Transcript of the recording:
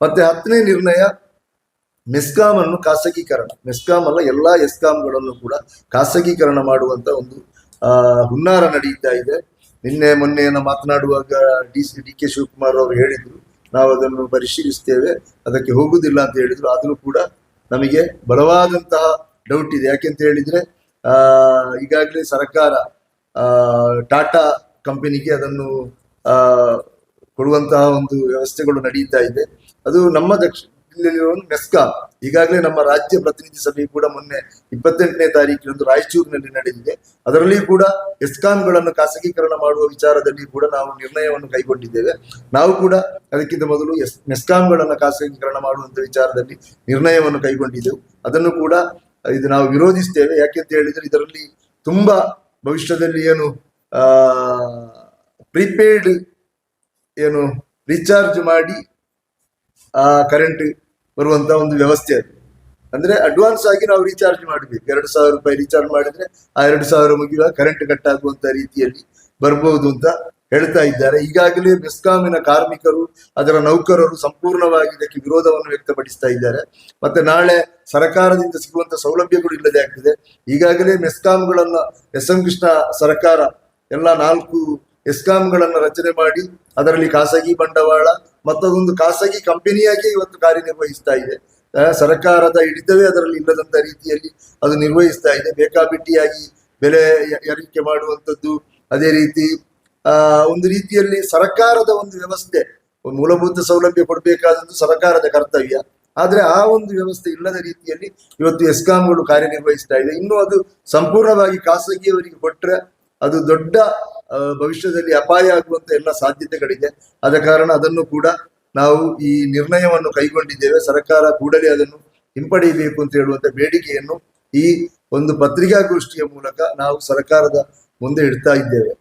ಮತ್ತೆ 10ನೇ ನಿರ್ಣಯ ಮೆಸ್ಕಾಂ ಅನ್ನು ಖಾಸಗೀಕರಣ, ಮೆಸ್ಕಾಂ ಅಲ್ಲ ಎಲ್ಲಾ ಎಸ್ಕಾಂಗಳನ್ನು ಕೂಡ ಖಾಸಗೀಕರಣ ಮಾಡುವಂತ ಒಂದು ಹುನ್ನಾರ ನಡೀತಾ ಇದೆ. ನಿನ್ನೆ ಮೊನ್ನೆಯನ್ನು ಮಾತನಾಡುವಾಗ ಡಿ ಕೆ ಶಿವಕುಮಾರ್ ಅವರು ಹೇಳಿದ್ರು, ನಾವು ಅದನ್ನು ಪರಿಶೀಲಿಸ್ತೇವೆ, ಅದಕ್ಕೆ ಹೋಗುದಿಲ್ಲ ಅಂತ ಹೇಳಿದ್ರು. ಆದರೂ ಕೂಡ ನಮಗೆ ಬಲವಾದಂತಹ ಡೌಟ್ ಇದೆ. ಯಾಕೆಂತ ಹೇಳಿದ್ರೆ ಈಗಾಗಲೇ ಸರ್ಕಾರ ಟಾಟಾ ಕಂಪನಿಗೆ ಅದನ್ನು ಕೊಡುವಂತಹ ಒಂದು ವ್ಯವಸ್ಥೆಗಳು ನಡೀತಾ ಇದೆ. ಅದು ನಮ್ಮ ಜಿಲ್ಲೆಯಲ್ಲಿರುವ ಮೆಸ್ಕಾಂ. ಈಗಾಗಲೇ ನಮ್ಮ ರಾಜ್ಯ ಪ್ರತಿನಿಧಿ ಸಭೆ ಕೂಡ ಮೊನ್ನೆ 28ನೇ ತಾರೀಕಿನಂದು ರಾಯಚೂರಿನಲ್ಲಿ ನಡೆದಿದೆ. ಅದರಲ್ಲಿ ಕೂಡ ಎಸ್ಕಾಂಗಳನ್ನು ಖಾಸಗೀಕರಣ ಮಾಡುವ ವಿಚಾರದಲ್ಲಿ ಕೂಡ ನಾವು ನಿರ್ಣಯವನ್ನು ಕೈಗೊಂಡಿದ್ದೇವೆ. ನಾವು ಕೂಡ ಅದಕ್ಕಿಂತ ಮೊದಲು ಮೆಸ್ಕಾಂಗಳನ್ನು ಖಾಸಗೀಕರಣ ಮಾಡುವಂತ ವಿಚಾರದಲ್ಲಿ ನಿರ್ಣಯವನ್ನು ಕೈಗೊಂಡಿದ್ದೆವು. ಅದನ್ನು ಕೂಡ ಇದು ನಾವು ವಿರೋಧಿಸ್ತೇವೆ. ಯಾಕೆಂತ ಹೇಳಿದ್ರೆ ಇದರಲ್ಲಿ ತುಂಬಾ ಭವಿಷ್ಯದಲ್ಲಿ ಏನು ಪ್ರಿಪೇಯ್ಡ್ ಏನು ರೀಚಾರ್ಜ್ ಮಾಡಿ ಕರೆಂಟ್ ಬರುವಂತ ಒಂದು ವ್ಯವಸ್ಥೆ ಅದು. ಅಂದ್ರೆ ಅಡ್ವಾನ್ಸ್ ಆಗಿ ನಾವು ರೀಚಾರ್ಜ್ ಮಾಡಬೇಕು. 2,000 ರೂಪಾಯಿ ರೀಚಾರ್ಜ್ ಮಾಡಿದ್ರೆ ಆ 2,000 ಮುಗಿಯುವ ಕರೆಂಟ್ ಕಟ್ ಆಗುವಂತ ರೀತಿಯಲ್ಲಿ ಬರ್ಬಹುದು ಅಂತ ಹೇಳ್ತಾ ಇದ್ದಾರೆ. ಈಗಾಗಲೇ ಮೆಸ್ಕಾಮಿನ ಕಾರ್ಮಿಕರು, ಅದರ ನೌಕರರು ಸಂಪೂರ್ಣವಾಗಿ ಇದಕ್ಕೆ ವಿರೋಧವನ್ನು ವ್ಯಕ್ತಪಡಿಸ್ತಾ ಇದ್ದಾರೆ. ಮತ್ತೆ ನಾಳೆ ಸರ್ಕಾರದಿಂದ ಸಿಗುವಂತ ಸೌಲಭ್ಯಗಳು ಇಲ್ಲದೆ ಆಗ್ತದೆ. ಈಗಾಗಲೇ ಮೆಸ್ಕಾಂಗಳನ್ನ ಎಸ್ ಎಂ ಕೃಷ್ಣ ಸರ್ಕಾರ ಎಲ್ಲ 4 ಎಸ್ಕಾಂಗಳನ್ನ ರಚನೆ ಮಾಡಿ ಅದರಲ್ಲಿ ಖಾಸಗಿ ಬಂಡವಾಳ ಮತ್ತದೊಂದು ಖಾಸಗಿ ಕಂಪನಿಯಾಗಿ ಇವತ್ತು ಕಾರ್ಯನಿರ್ವಹಿಸ್ತಾ ಇದೆ. ಸರ್ಕಾರದ ಹಿಡಿತವೇ ಅದರಲ್ಲಿ ಇಲ್ಲದಂತ ರೀತಿಯಲ್ಲಿ ಅದು ನಿರ್ವಹಿಸ್ತಾ ಇದೆ. ಬೇಕಾಬಿಟ್ಟಿಯಾಗಿ ಬೆಲೆ ಏರಿಕೆ ಮಾಡುವಂಥದ್ದು, ಅದೇ ರೀತಿ ಒಂದು ರೀತಿಯಲ್ಲಿ ಸರ್ಕಾರದ ಒಂದು ವ್ಯವಸ್ಥೆ, ಮೂಲಭೂತ ಸೌಲಭ್ಯ ಕೊಡಬೇಕಾದದ್ದು ಸರ್ಕಾರದ ಕರ್ತವ್ಯ. ಆದ್ರೆ ಆ ಒಂದು ವ್ಯವಸ್ಥೆ ಇಲ್ಲದ ರೀತಿಯಲ್ಲಿ ಇವತ್ತು ಎಸ್ಕಾಂಗಳು ಕಾರ್ಯನಿರ್ವಹಿಸ್ತಾ ಇದೆ. ಇನ್ನು ಅದು ಸಂಪೂರ್ಣವಾಗಿ ಖಾಸಗಿಯವರಿಗೆ ಕೊಟ್ರೆ ಅದು ದೊಡ್ಡ ಭವಿಷ್ಯದಲ್ಲಿ ಅಪಾಯ ಆಗುವಂತ ಎಲ್ಲ ಸಾಧ್ಯತೆಗಳಿದೆ. ಆದ ಕಾರಣ ಅದನ್ನು ಕೂಡ ನಾವು ಈ ನಿರ್ಣಯವನ್ನು ಕೈಗೊಂಡಿದ್ದೇವೆ. ಸರ್ಕಾರ ಕೂಡಲೇ ಅದನ್ನು ಹಿಂಪಡೆಯಬೇಕು ಅಂತ ಹೇಳುವಂತ ಬೇಡಿಕೆಯನ್ನು ಈ ಒಂದು ಪತ್ರಿಕಾಗೋಷ್ಠಿಯ ಮೂಲಕ ನಾವು ಸರ್ಕಾರದ ಮುಂದೆ ಇಡ್ತಾ ಇದ್ದೇವೆ.